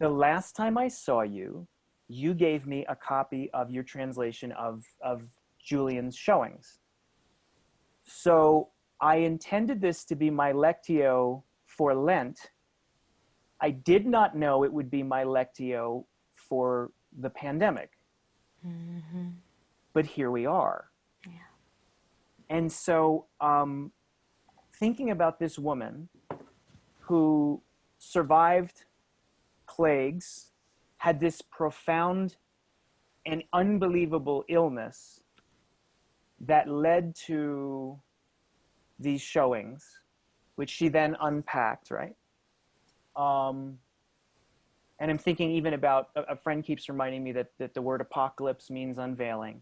The last time I saw you, you gave me a copy of your translation of Julian's showings. So I intended this to be my lectio for Lent. I did not know it would be my lectio for the pandemic. Mm-hmm. But here we are. Yeah. And so thinking about this woman who survived plagues, had this profound and unbelievable illness that led to these showings, which she then unpacked, right? And I'm thinking even about, a friend keeps reminding me that the word apocalypse means unveiling.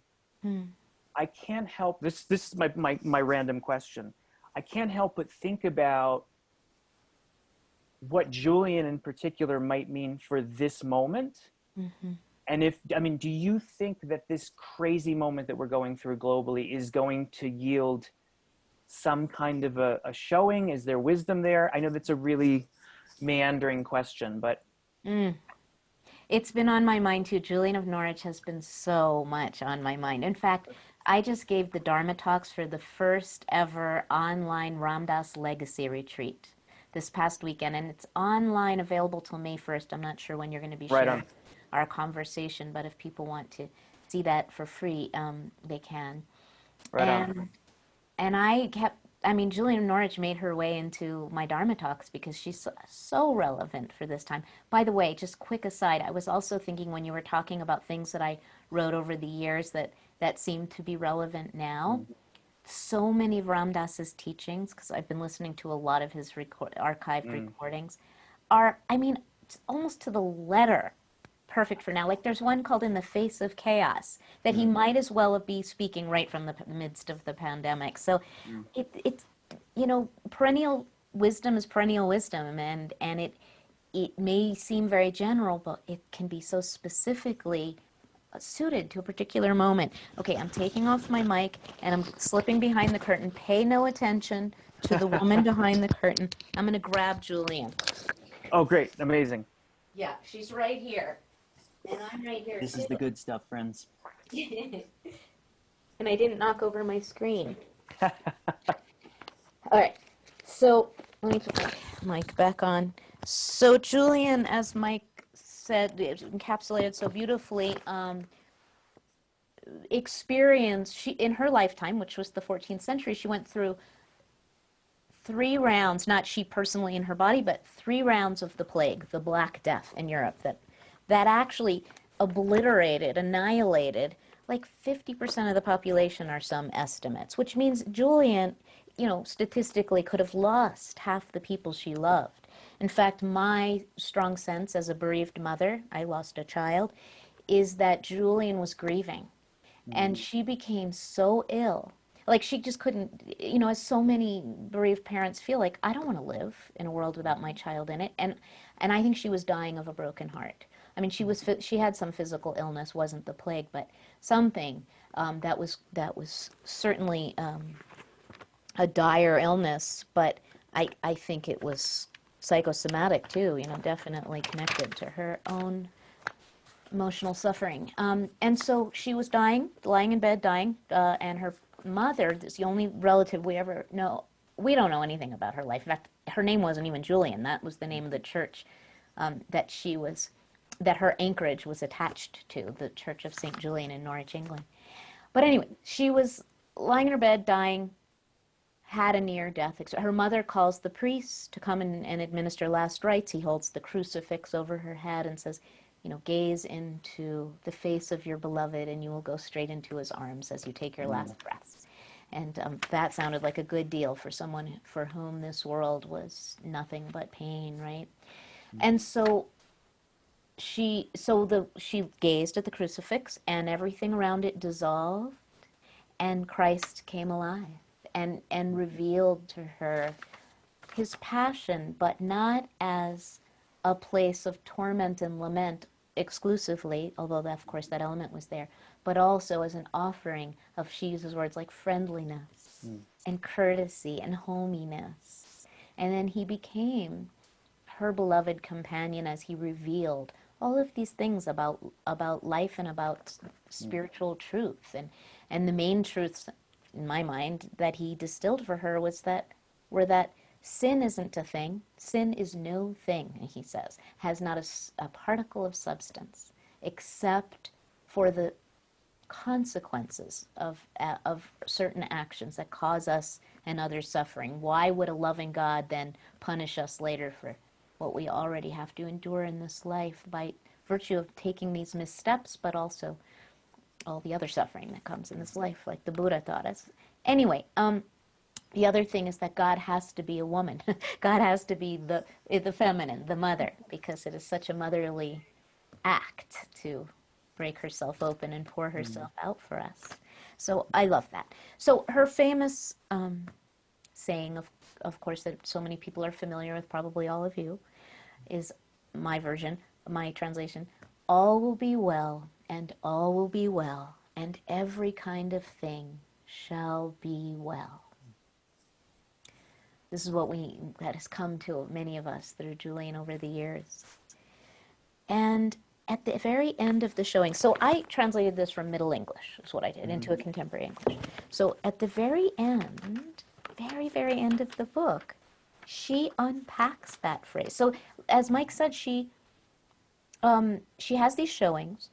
I can't help, this is my random question. I can't help but think about what Julian in particular might mean for this moment. Mm-hmm. And do you think that this crazy moment that we're going through globally is going to yield some kind of a showing? Is there wisdom there? I know that's a really meandering question, but. It's been on my mind too. Julian of Norwich has been so much on my mind. In fact, I just gave the Dharma talks for the first ever online Ram Dass Legacy Retreat this past weekend, and it's online, available till May 1st. I'm not sure when you're going to be sharing our conversation, but if people want to see that for free, they can. And Julian of Norwich made her way into my Dharma talks because she's so relevant for this time. By the way, just quick aside, I was also thinking when you were talking about things that I wrote over the years that seem to be relevant now. So many of Ram Dass's teachings, because I've been listening to a lot of his archived recordings, are, it's almost to the letter perfect for now. Like there's one called In the Face of Chaos that he might as well be speaking right from the midst of the pandemic. So it's, perennial wisdom is perennial wisdom, and it may seem very general, but it can be so specifically suited to a particular moment. Okay, I'm taking off my mic and I'm slipping behind the curtain. Pay no attention to the woman behind the curtain. I'm going to grab Julian. Oh, great. Amazing. Yeah, she's right here. And I'm right here. This is the good stuff, friends. And I didn't knock over my screen. All right, so let me put my mic back on. So Julian, as Mike said, encapsulated so beautifully, she in her lifetime, which was the 14th century, she went through 3 rounds, not she personally in her body, but 3 rounds of the plague, the Black Death in Europe, that actually obliterated, annihilated like 50% of the population are some estimates, which means Julian, statistically could have lost half the people she loved. In fact, my strong sense as a bereaved mother, I lost a child, is that Julian was grieving. And she became so ill. Like she just couldn't, as so many bereaved parents feel like, I don't want to live in a world without my child in it. And I think she was dying of a broken heart. She had some physical illness, wasn't the plague, but something that was certainly a dire illness, but I think it was psychosomatic too, definitely connected to her own emotional suffering. And so she was dying, lying in bed, dying, and her mother, is the only relative we ever know. We don't know anything about her life. In fact, her name wasn't even Julian. That was the name of the church that her anchorage was attached to, the Church of St. Julian in Norwich, England. But anyway, she was lying in her bed, dying, had a near-death. Her mother calls the priest to come and administer last rites. He holds the crucifix over her head and says, gaze into the face of your beloved and you will go straight into his arms as you take your last breaths. And that sounded like a good deal for someone for whom this world was nothing but pain, right? And so she gazed at the crucifix and everything around it dissolved and Christ came alive and revealed to her his passion, but not as a place of torment and lament exclusively, although of course that element was there, but also as an offering of, she uses words like friendliness and courtesy and hominess. And then he became her beloved companion as he revealed all of these things about life and about spiritual truth. And the main truths, in my mind, that he distilled for her were that sin isn't a thing. Sin is no thing, he says, has not a particle of substance, except for the consequences of certain actions that cause us and others suffering. Why would a loving God then punish us later for what we already have to endure in this life by virtue of taking these missteps, but also all the other suffering that comes in this life, like the Buddha taught us. Anyway, the other thing is that God has to be a woman. God has to be the feminine, the mother, because it is such a motherly act to break herself open and pour herself out for us. So I love that. So her famous saying, of course, that so many people are familiar with, probably all of you, is my version, my translation: all will be well, and all will be well, and every kind of thing shall be well. This is that has come to many of us through Julian over the years. And at the very end of the showing, so I translated this from Middle English, is what I did, into a contemporary English. So at the very end, very end of the book, she unpacks that phrase. So as Mike said, she has these showings.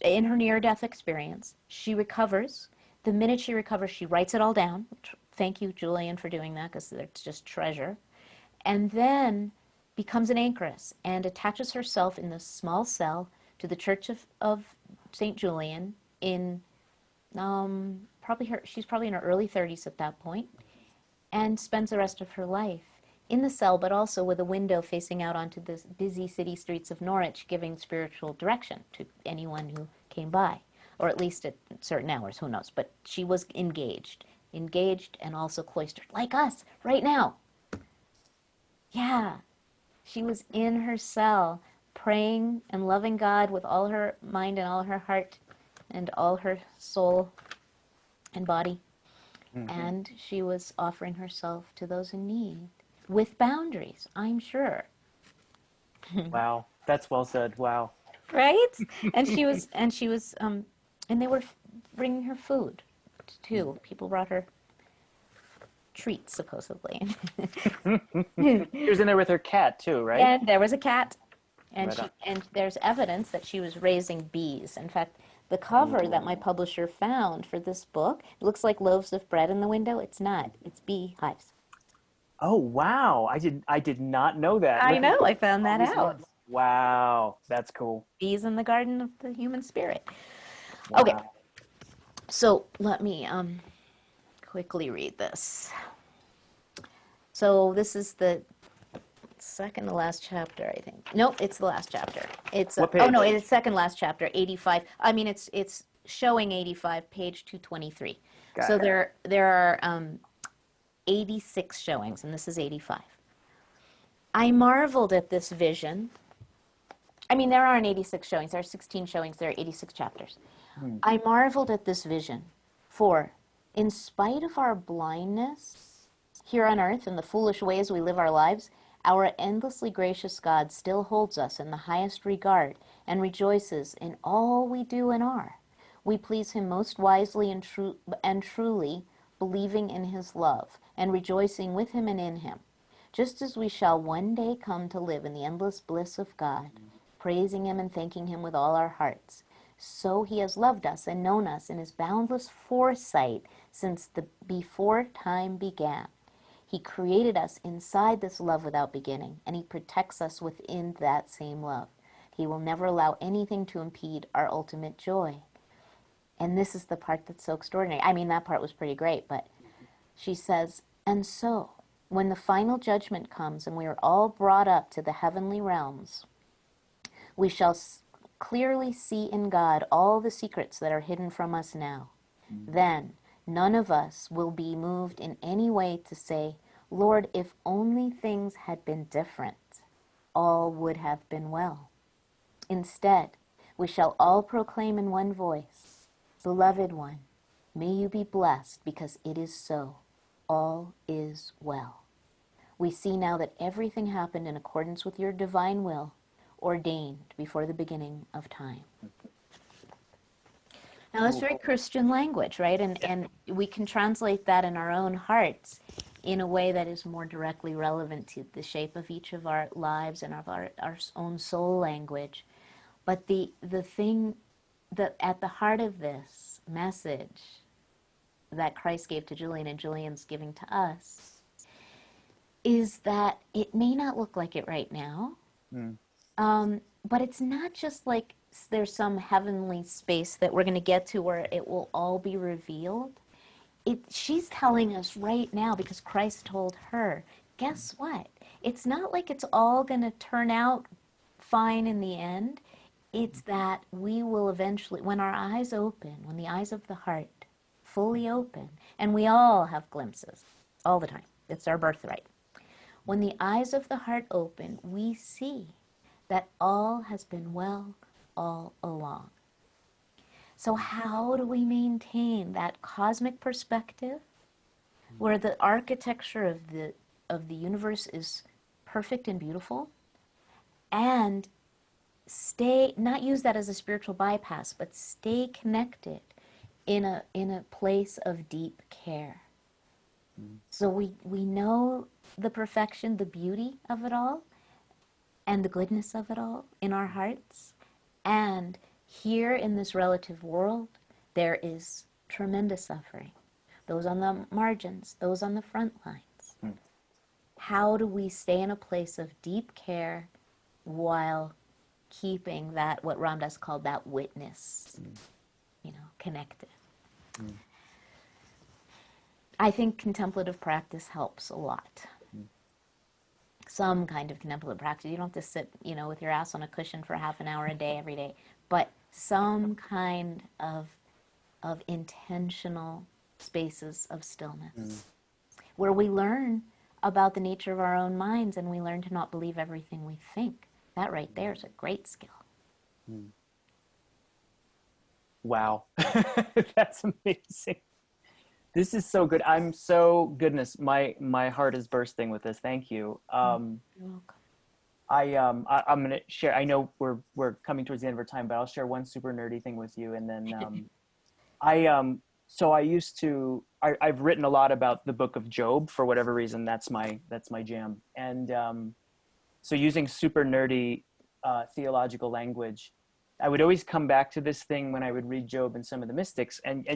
In her near-death experience, she recovers. The minute she recovers, she writes it all down. Thank you, Julian, for doing that, because it's just treasure. And then becomes an anchoress and attaches herself in this small cell to the Church of St. Julian in she's probably in her early 30s at that point, and spends the rest of her life in the cell, but also with a window facing out onto the busy city streets of Norwich, giving spiritual direction to anyone who came by, or at least at certain hours, who knows. But she was engaged and also cloistered, like us right now. Yeah, she was in her cell, praying and loving God with all her mind and all her heart and all her soul and body. And she was offering herself to those in need, with boundaries, I'm sure. Wow, that's well said. Wow. Right? And they were bringing her food too. People brought her treats, supposedly. She was in there with her cat too, right? And there was a cat, and Right and there's evidence that she was raising bees. In fact, the cover that my publisher found for this book, it looks like loaves of bread in the window. It's not. It's beehives. Oh wow! I did not know that. I Look know. at I found all that these out. names. Wow, that's cool. Bees in the garden of the human spirit. Okay, Wow. so let me quickly read this. So this is the second to last chapter, I think. Nope, it's the last chapter. It's What oh no, page? it's second last chapter, 85. I mean, it's showing 85, page 223. Got So it. there are 86 showings, and this is 85. I marveled at this vision. I mean, there aren't 86 showings. There are 16 showings. There are 86 chapters. I marveled at this vision, for in spite of our blindness here on earth and the foolish ways we live our lives, our endlessly gracious God still holds us in the highest regard and rejoices in all we do and are. We please him most wisely and truly, believing in his love and rejoicing with him and in him, just as we shall one day come to live in the endless bliss of God, praising him and thanking him with all our hearts. So he has loved us and known us in his boundless foresight since before time began. He created us inside this love without beginning, and he protects us within that same love. He will never allow anything to impede our ultimate joy. And this is the part that's so extraordinary. I mean, that part was pretty great, but she says, and so, when the final judgment comes and we are all brought up to the heavenly realms, we shall clearly see in God all the secrets that are hidden from us now. Then, none of us will be moved in any way to say, Lord, if only things had been different, all would have been well. Instead, we shall all proclaim in one voice, Beloved one, may you be blessed because it is so. All is well. We see now that everything happened in accordance with your divine will, ordained before the beginning of time. Now, that's very Christian language, right? And we can translate that in our own hearts in a way that is more directly relevant to the shape of each of our lives and of our own soul language. But the thing that at the heart of this message that Christ gave to Julian and Julian's giving to us is that it may not look like it right now, but it's not just like there's some heavenly space that we're going to get to where it will all be revealed. She's telling us right now, because Christ told her, guess what? It's not like it's all going to turn out fine in the end. It's that we will eventually, when our eyes open, when the eyes of the heart fully open, and we all have glimpses all the time. It's our birthright. When the eyes of the heart open, we see that all has been well all along. So how do we maintain that cosmic perspective where the architecture of the universe is perfect and beautiful, and stay, not use that as a spiritual bypass, but stay connected in a place of deep care? So we know the perfection, the beauty of it all, and the goodness of it all in our hearts. And here in this relative world, there is tremendous suffering. Those on the margins, those on the front lines. How do we stay in a place of deep care while keeping that, what Ram Dass called that witness, connected? I think contemplative practice helps a lot. Some kind of contemplative practice. You don't have to sit, with your ass on a cushion for half an hour a day every day, but some kind of intentional spaces of stillness where we learn about the nature of our own minds and we learn to not believe everything we think. That right there is a great skill. Wow. That's amazing. This is so good. I'm so, goodness, my heart is bursting with this. Thank you. You're welcome. I'm going to share, I know we're coming towards the end of our time, but I'll share one super nerdy thing with you. And then so I used to, I've written a lot about the book of Job for whatever reason. That's my jam. And so using super nerdy theological language, I would always come back to this thing when I would read Job and some of the mystics. And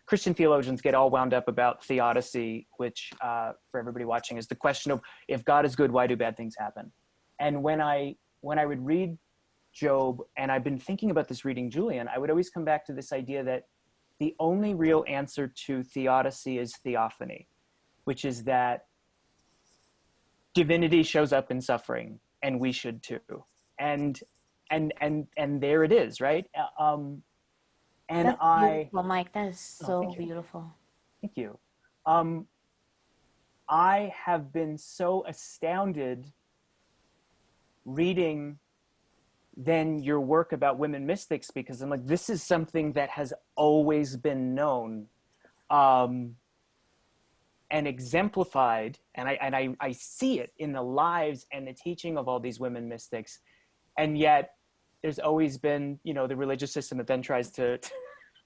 Christian theologians get all wound up about theodicy, which for everybody watching is the question of, if God is good, why do bad things happen? And when I would read Job, and I've been thinking about this reading Julian, I would always come back to this idea that the only real answer to theodicy is theophany, which is that divinity shows up in suffering, and we should too. And there it is, right? And That's beautiful, Mike. That is so beautiful. Thank you. I have been so astounded reading then your work about women mystics, because I'm like, this is something that has always been known and exemplified, and I see it in the lives and the teaching of all these women mystics, and yet there's always been, the religious system that then tries to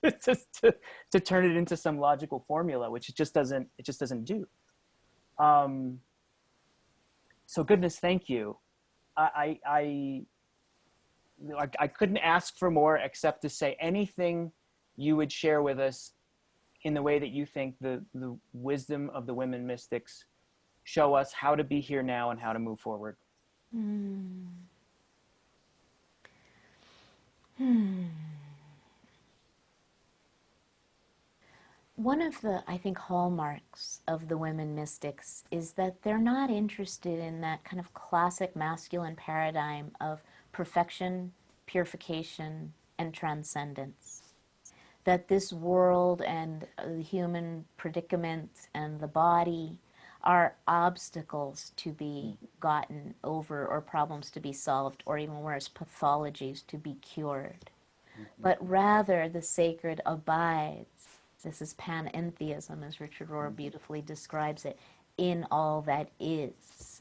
to turn it into some logical formula, which it just doesn't do. So goodness, thank you. I couldn't ask for more except to say anything you would share with us in the way that you think the wisdom of the women mystics show us how to be here now and how to move forward. One of the, I think, hallmarks of the women mystics is that they're not interested in that kind of classic masculine paradigm of perfection, purification, and transcendence. That this world and the human predicament and the body are obstacles to be gotten over, or problems to be solved, or even worse, pathologies to be cured. But rather the sacred abides. This is panentheism, as Richard Rohr beautifully describes it, in all that is.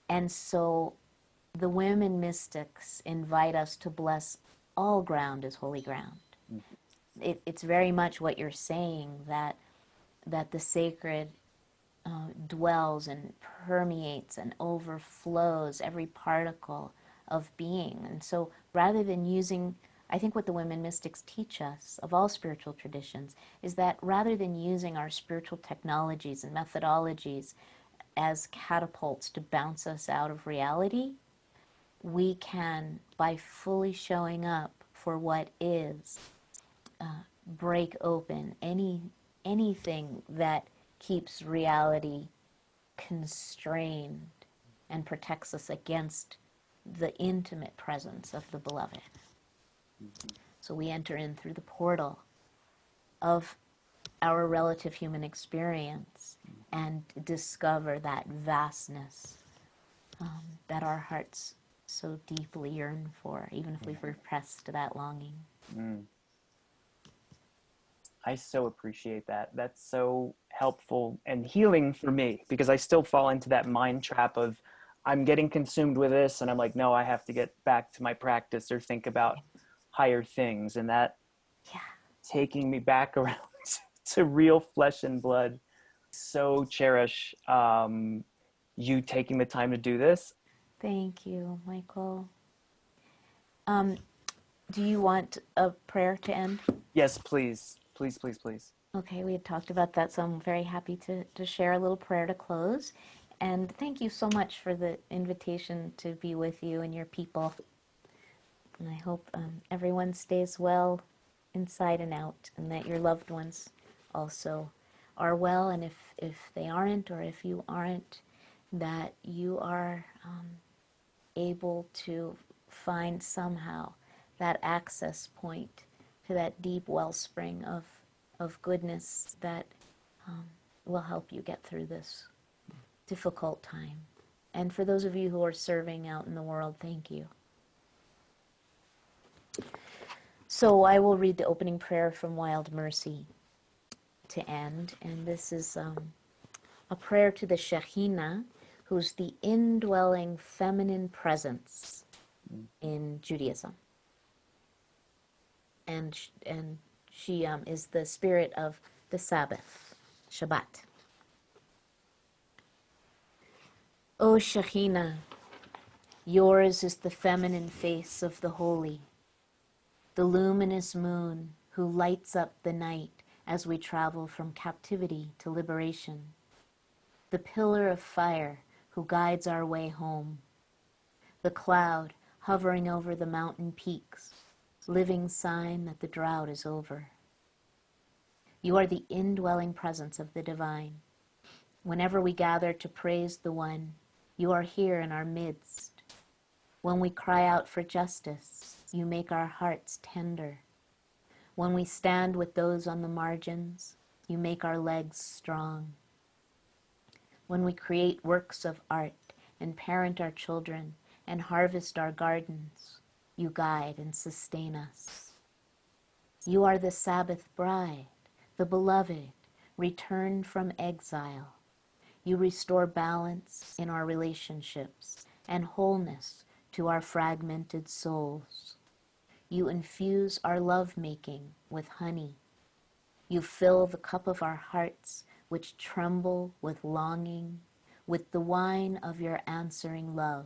And so the women mystics invite us to bless all ground as holy ground. It's very much what you're saying, that the sacred dwells and permeates and overflows every particle of being. And so rather than using, I think what the women mystics teach us of all spiritual traditions is that rather than using our spiritual technologies and methodologies as catapults to bounce us out of reality, we can, by fully showing up for what is, break open anything that keeps reality constrained and protects us against the intimate presence of the beloved. So we enter in through the portal of our relative human experience and discover that vastness that our hearts so deeply yearn for, even if we've repressed that longing. I so appreciate that. That's so helpful and healing for me, because I still fall into that mind trap of I'm getting consumed with this and I'm like, no, I have to get back to my practice or think about higher things. And that taking me back around to real flesh and blood. So cherish you taking the time to do this. Thank you, Michael. Do you want a prayer to end? Yes, please. Please, please, please. Okay, we had talked about that, so I'm very happy to share a little prayer to close. And thank you so much for the invitation to be with you and your people. And I hope everyone stays well inside and out, and that your loved ones also are well. And if they aren't, or if you aren't, that you are able to find somehow that access point to that deep wellspring of goodness that will help you get through this difficult time. And for those of you who are serving out in the world, thank you. So I will read the opening prayer from Wild Mercy to end. And this is a prayer to the Shekhinah, who's the indwelling feminine presence in Judaism. And she is the spirit of the Sabbath, Shabbat. O Shekhinah, yours is the feminine face of the holy, the luminous moon who lights up the night as we travel from captivity to liberation, the pillar of fire who guides our way home, the cloud hovering over the mountain peaks, living sign that the drought is over. You are the indwelling presence of the divine. Whenever we gather to praise the One, you are here in our midst. When we cry out for justice, you make our hearts tender. When we stand with those on the margins, you make our legs strong. When we create works of art and parent our children and harvest our gardens, you guide and sustain us. You are the Sabbath bride, the beloved, returned from exile. You restore balance in our relationships and wholeness to our fragmented souls. You infuse our lovemaking with honey. You fill the cup of our hearts, which tremble with longing, with the wine of your answering love.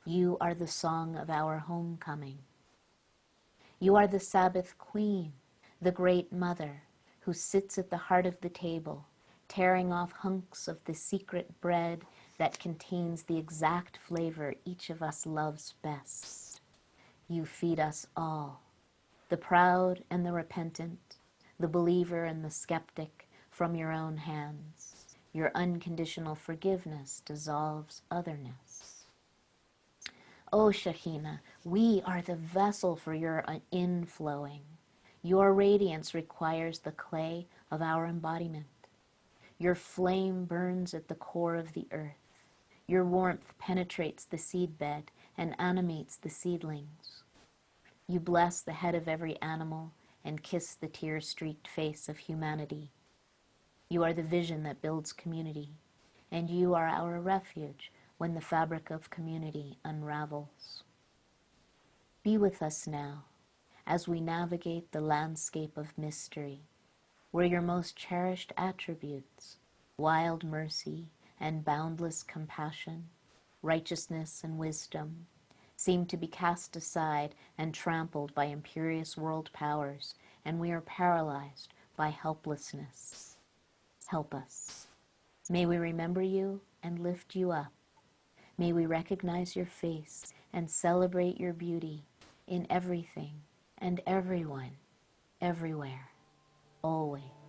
You are the song of our homecoming. You are the Sabbath queen, the great mother, who sits at the heart of the table, tearing off hunks of the secret bread that contains the exact flavor each of us loves best. You feed us all, the proud and the repentant, the believer and the skeptic, from your own hands. Your unconditional forgiveness dissolves otherness. O Shekhinah, we are the vessel for your inflowing. Your radiance requires the clay of our embodiment. Your flame burns at the core of the earth. Your warmth penetrates the seedbed and animates the seedlings. You bless the head of every animal and kiss the tear-streaked face of humanity. You are the vision that builds community, and you are our refuge when the fabric of community unravels. Be with us now as we navigate the landscape of mystery, where your most cherished attributes, wild mercy and boundless compassion, righteousness and wisdom, seem to be cast aside and trampled by imperious world powers, and we are paralyzed by helplessness. Help us. May we remember you and lift you up. May we recognize your face and celebrate your beauty in everything and everyone, everywhere, always.